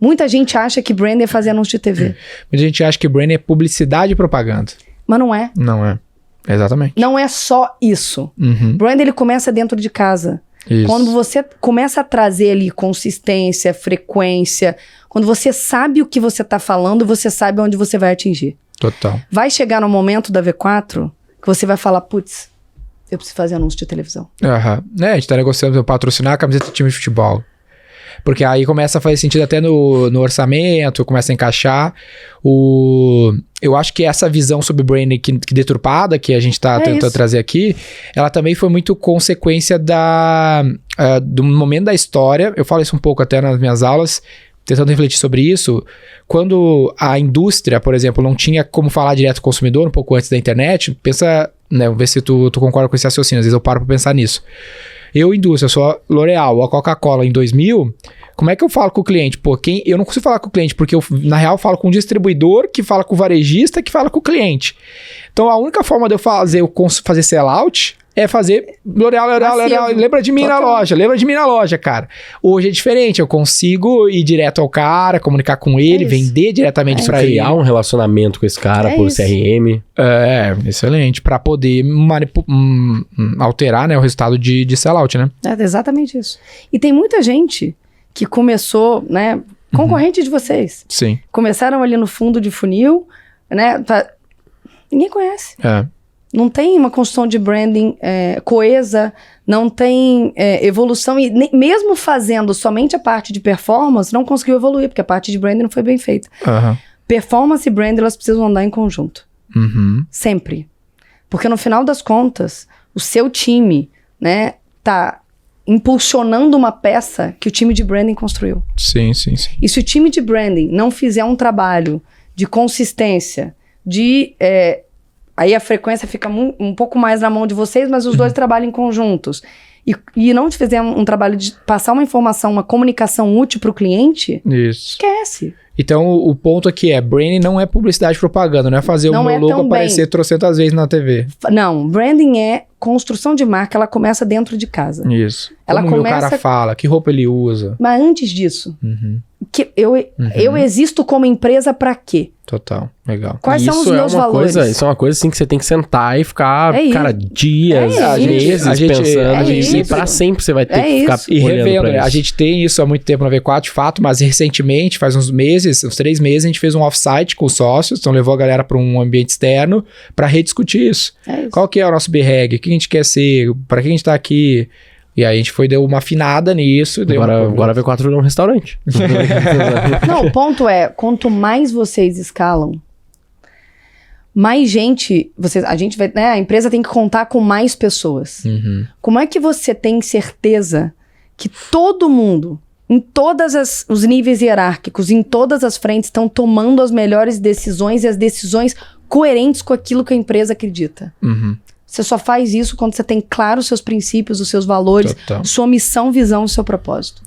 Muita gente acha que branding é fazer anúncio de TV. Muita gente acha que branding é publicidade e propaganda. Mas não é. Não é. Exatamente. Não é só isso. Branding, ele começa dentro de casa. Isso. Quando você começa a trazer ali consistência, frequência, quando você sabe o que você tá falando, você sabe onde você vai atingir. Total. Vai chegar no momento da V4 que você vai falar, putz, eu preciso fazer anúncio de televisão. A gente tá negociando patrocinar a camiseta do time de futebol. Porque aí começa a fazer sentido até no orçamento, começa a encaixar. Eu acho que essa visão sobre branding que deturpada, que a gente tá tentando trazer aqui, ela também foi muito consequência do momento da história. Eu falo isso um pouco até nas minhas aulas, tentando refletir sobre isso. Quando a indústria, por exemplo, não tinha como falar direto com o consumidor, um pouco antes da internet, pensa, né, vamos ver se tu concorda com esse raciocínio, às vezes eu paro pra pensar nisso. Eu, indústria, sou a L'Oréal, a Coca-Cola em 2000, como é que eu falo com o cliente? Pô, eu não consigo falar com o cliente, porque eu, na real, falo com o distribuidor, que fala com o varejista, que fala com o cliente. Então, a única forma de eu fazer sell-out é fazer L'Oréal, lembra de mim na loja, cara. Hoje é diferente, eu consigo ir direto ao cara, comunicar com ele, vender diretamente pra ele. Criar um relacionamento com esse cara por CRM. Excelente, pra poder alterar, né, o resultado de sell-out, né? É exatamente isso. E tem muita gente que começou, né, concorrente de vocês. Sim. Começaram ali no fundo de funil, né, ninguém conhece. É. Não tem uma construção de branding coesa, não tem evolução. E mesmo fazendo somente a parte de performance, não conseguiu evoluir, porque a parte de branding não foi bem feita. Performance e branding, elas precisam andar em conjunto. Sempre. Porque no final das contas, o seu time, né, tá impulsionando uma peça que o time de branding construiu. Sim. E se o time de branding não fizer um trabalho de consistência, aí a frequência fica um pouco mais na mão de vocês, mas os dois trabalham em conjuntos. E não fizer um trabalho de passar uma informação, uma comunicação útil para o cliente, esquece. Então, o ponto aqui branding não é publicidade e propaganda, não é fazer o meu logo aparecer trocentas vezes na TV. Não, branding é construção de marca, ela começa dentro de casa. Isso. Como o cara fala, que roupa ele usa. Mas antes disso, eu existo como empresa para quê? Total, legal. Quais são os meus valores? Isso é uma coisa assim que você tem que sentar e ficar, cara, dias, meses pensando. E pra sempre você vai ter que ficar olhando pra isso. A gente tem isso há muito tempo na V4, de fato, mas recentemente, faz uns 3 meses, a gente fez um off-site com os sócios, então levou a galera para um ambiente externo para rediscutir isso. Qual que é o nosso BREG? O que a gente quer ser? Para que a gente tá aqui? E aí a gente deu uma afinada nisso. Agora a V4 é um restaurante. Não, o ponto é, quanto mais vocês escalam, mais gente, a empresa tem que contar com mais pessoas. Como é que você tem certeza que todo mundo, em todos os níveis hierárquicos, em todas as frentes, estão tomando as melhores decisões e as decisões coerentes com aquilo que a empresa acredita? Você só faz isso quando você tem claro os seus princípios, os seus valores, sua missão, visão e seu propósito.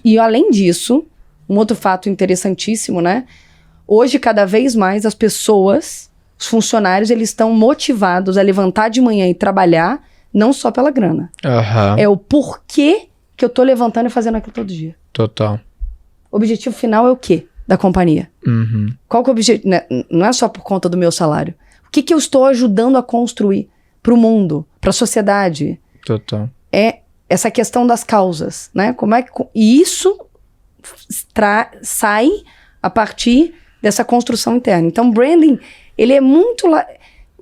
E além disso, um outro fato interessantíssimo, né? Hoje, cada vez mais, as pessoas, os funcionários, eles estão motivados a levantar de manhã e trabalhar, não só pela grana. É o porquê que eu tô levantando e fazendo aquilo todo dia. O objetivo final é o quê da companhia? Qual que é o objetivo? Não é só por conta do meu salário. O que eu estou ajudando a construir para o mundo, para a sociedade? É essa questão das causas, né? E isso sai a partir dessa construção interna. Então, branding, ele é muito...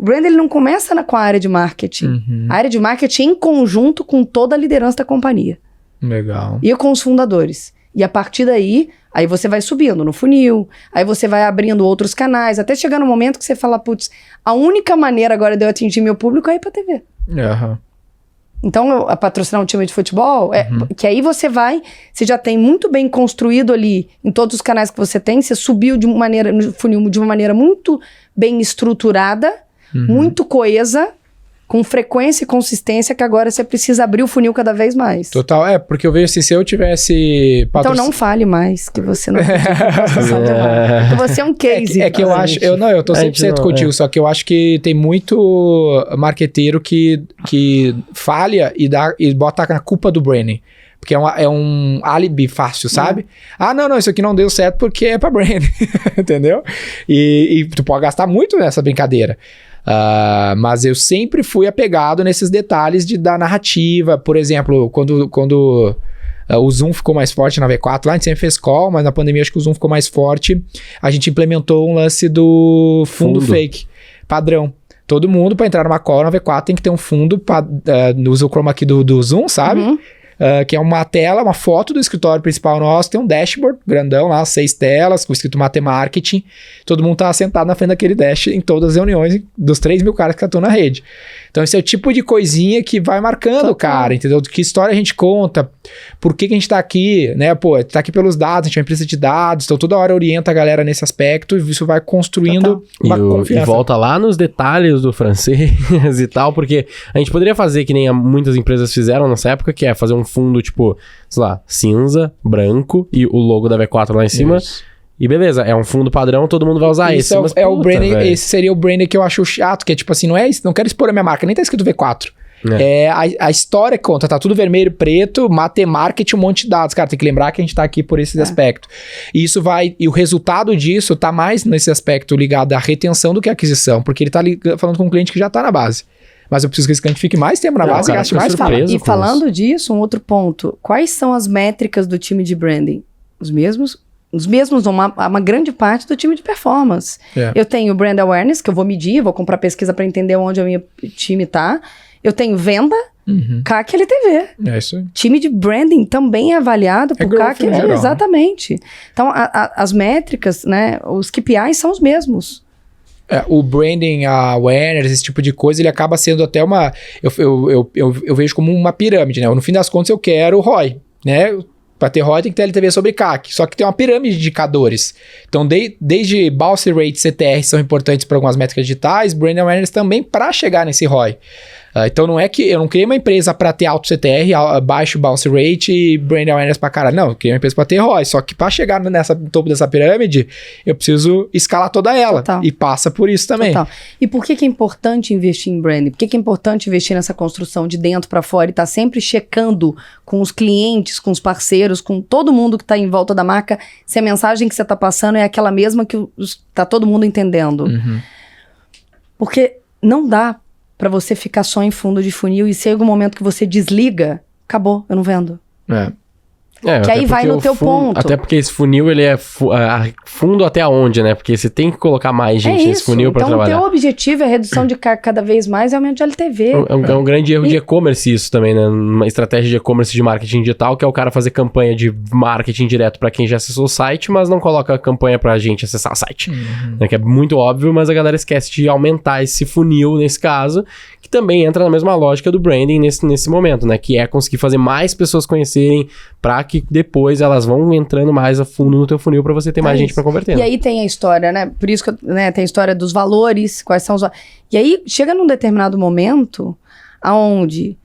Branding, ele não começa com a área de marketing. A área de marketing em conjunto com toda a liderança da companhia. Legal. E com os fundadores. E a partir daí, aí você vai subindo no funil, aí você vai abrindo outros canais, até chegar no momento que você fala, putz, a única maneira agora de eu atingir meu público é ir pra TV. Então, a patrocinar um time de futebol, que aí você já tem muito bem construído ali, em todos os canais que você tem, você subiu no funil de uma maneira muito bem estruturada, muito coesa, com frequência e consistência, que agora você precisa abrir o funil cada vez mais. Porque eu vejo assim, se eu tivesse... Então não fale mais, que você não... Porque você é um case. Que eu acho... Eu tô 100% contigo, só que eu acho que tem muito marqueteiro que falha e bota a culpa do branding. Porque é um álibi fácil, sabe? Não, isso aqui não deu certo porque é pra brand, entendeu? E tu pode gastar muito nessa brincadeira. Mas eu sempre fui apegado nesses detalhes da narrativa. Por exemplo, quando o Zoom ficou mais forte na V4, lá a gente sempre fez call, mas na pandemia acho que o Zoom ficou mais forte. A gente implementou um lance do fundo fake, padrão. Todo mundo, para entrar numa call na V4, tem que ter um fundo, usa o chroma key do Zoom, sabe? Que é uma tela, uma foto do escritório principal nosso, tem um dashboard grandão lá, 6 telas, com escrito Matemarketing. Todo mundo tá sentado na frente daquele dash em todas as reuniões dos 3 mil caras que estão na rede. Então esse é o tipo de coisinha que vai marcando o cara, entendeu? Que história a gente conta, por que a gente tá aqui, né? Pô, tá aqui pelos dados, a gente é uma empresa de dados, então toda hora orienta a galera nesse aspecto e isso vai construindo uma confiança. E volta lá nos detalhes do francês e tal, porque a gente poderia fazer que nem muitas empresas fizeram nessa época, que é fazer um fundo, tipo, sei lá, cinza, branco e o logo da V4 lá em cima. Isso. E beleza, é um fundo padrão, todo mundo vai usar esse. Mas, o branding, esse seria o branding que eu acho chato, que é tipo assim, não quero expor a minha marca, nem tá escrito V4. A história que conta, tá tudo vermelho, preto, Matemarketing, um monte de dados. Cara, tem que lembrar que a gente tá aqui por esse aspecto. E isso e o resultado disso tá mais nesse aspecto ligado à retenção do que à aquisição, porque ele tá falando com um cliente que já tá na base. Mas eu preciso que esse cliente fique mais tempo na base e gaste mais tempo. E falando disso, um outro ponto, quais são as métricas do time de branding? Os mesmos, uma grande parte do time de performance. Eu tenho brand awareness, que eu vou medir, vou comprar pesquisa para entender onde o meu time tá. Eu tenho venda, CAC e LTV. É isso aí. Time de branding também é avaliado por CAC. Exatamente. Então, as métricas, né, os KPIs são os mesmos. O branding, a awareness, esse tipo de coisa, ele acaba sendo até uma... Eu vejo como uma pirâmide, né? No fim das contas, eu quero ROI, né? Para ter ROI tem que ter LTV sobre CAC, só que tem uma pirâmide de indicadores. Então, desde bounce rate, CTR são importantes para algumas métricas digitais, brand awareness também para chegar nesse ROI. Então, não é que eu não criei uma empresa para ter alto CTR, baixo bounce rate e brand awareness para caralho. Não, eu criei uma empresa para ter ROI, só que para chegar no topo dessa pirâmide, eu preciso escalar toda ela. Total. E passa por isso também. Total. E por que é importante investir em branding? Por que é importante investir nessa construção de dentro para fora e estar sempre checando com os clientes, com os parceiros, com todo mundo que está em volta da marca, se a mensagem que você está passando é aquela mesma que está todo mundo entendendo? Porque não dá para você ficar só em fundo de funil e se em algum momento que você desliga, acabou, eu não vendo. Que aí vai no teu ponto. Até porque esse funil, ele é fundo até onde, né? Porque você tem que colocar mais gente nesse funil para trabalhar. Então, o teu objetivo é redução de CAC cada vez mais e aumento de LTV. É um grande erro de e-commerce isso também, né? Uma estratégia de e-commerce de marketing digital, que é o cara fazer campanha de marketing direto para quem já acessou o site, mas não coloca a campanha pra gente acessar o site. Que é muito óbvio, mas a galera esquece de aumentar esse funil nesse caso, que também entra na mesma lógica do branding nesse momento, né? Que é conseguir fazer mais pessoas conhecerem para que depois elas vão entrando mais a fundo no teu funil para você ter mais gente para converter. E aí tem a história, né? Por isso que tem a história dos valores, quais são os... E aí chega num determinado momento aonde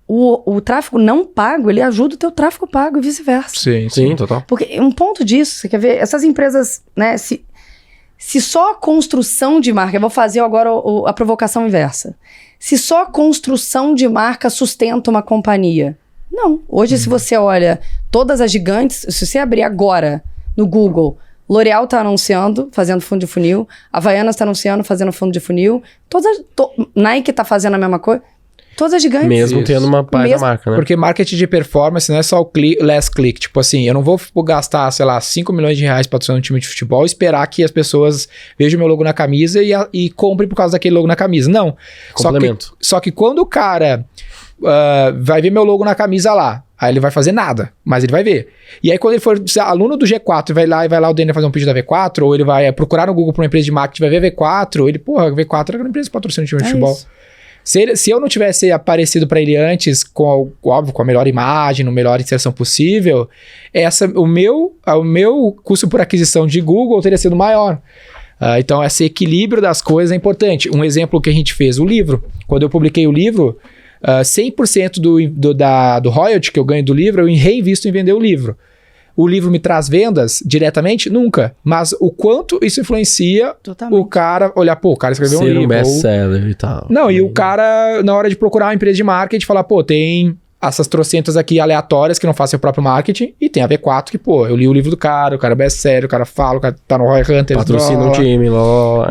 o tráfego não pago, ele ajuda o teu tráfego pago e vice-versa. Sim, total. Porque um ponto disso, você quer ver, essas empresas, né? Se só a construção de marca, eu vou fazer agora a provocação inversa. Se só a construção de marca sustenta uma companhia... Não. Hoje, se você olha todas as gigantes, se você abrir agora no Google, L'Oréal tá anunciando, fazendo fundo de funil, Havaianas tá anunciando, fazendo fundo de funil, Nike tá fazendo a mesma coisa, todas as gigantes. Mesmo tendo uma parte da marca, né? Porque marketing de performance não é só o last click. Tipo assim, eu não vou gastar, sei lá, 5 milhões de reais patrocinando um time de futebol e esperar que as pessoas vejam meu logo na camisa e comprem por causa daquele logo na camisa. Não. Complemento. Só que quando o cara... vai ver meu logo na camisa lá. Aí ele vai fazer nada, mas ele vai ver. E aí quando ele for aluno do G4 vai lá o Daniel fazer um pitch da V4, ou ele vai procurar no Google para uma empresa de marketing, vai ver V4, ele, V4 é uma empresa que patrocina o time de futebol. Se eu não tivesse aparecido para ele antes, óbvio, com a melhor imagem, no melhor inserção possível, o meu custo por aquisição de Google teria sido maior. Então esse equilíbrio das coisas é importante. Um exemplo que a gente fez, o livro. Quando eu publiquei o livro, 100% do royalty que eu ganho do livro, eu reinvisto em vender o livro. O livro me traz vendas diretamente? Nunca. Mas o quanto isso influencia o cara olhar, o cara escreveu um livro. Ser um best-seller e tal. Não, e o cara, na hora de procurar uma empresa de marketing, falar, tem essas trocentas aqui aleatórias que não fazem o próprio marketing, e tem a V4 que, pô, eu li o livro do cara, o cara é best-seller, o cara fala, o cara tá no Roy Hunter. Patrocina um time,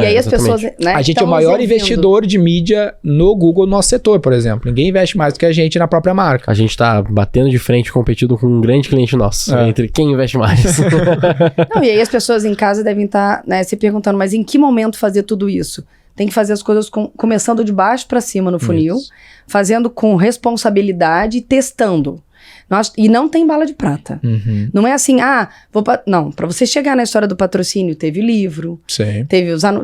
E aí as pessoas, né, a gente é o maior investidor de mídia no Google, no nosso setor, por exemplo. Ninguém investe mais do que a gente na própria marca. A gente tá batendo de frente, competindo com um grande cliente nosso, entre quem investe mais. Não, e aí as pessoas em casa devem estar, né, se perguntando, mas em que momento fazer tudo isso? Tem que fazer as coisas começando de baixo para cima no funil, fazendo com responsabilidade e testando. E não tem bala de prata. Não é assim, não, para você chegar na história do patrocínio, teve livro,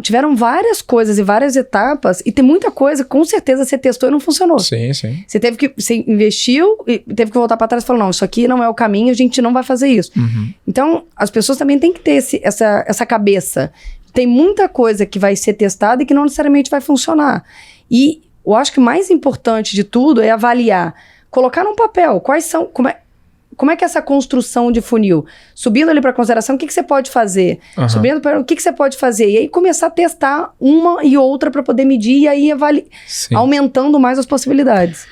tiveram várias coisas e várias etapas, e tem muita coisa, com certeza você testou e não funcionou. Sim. Você investiu e teve que voltar para trás e falar, não, isso aqui não é o caminho, a gente não vai fazer isso. Então, as pessoas também têm que ter essa cabeça. Tem muita coisa que vai ser testada e que não necessariamente vai funcionar. E eu acho que o mais importante de tudo é avaliar, colocar num papel quais são, como é que é essa construção de funil? Subindo ali para consideração, o que você pode fazer? Subindo para o que você pode fazer? E aí começar a testar uma e outra para poder medir e aí aumentando mais as possibilidades.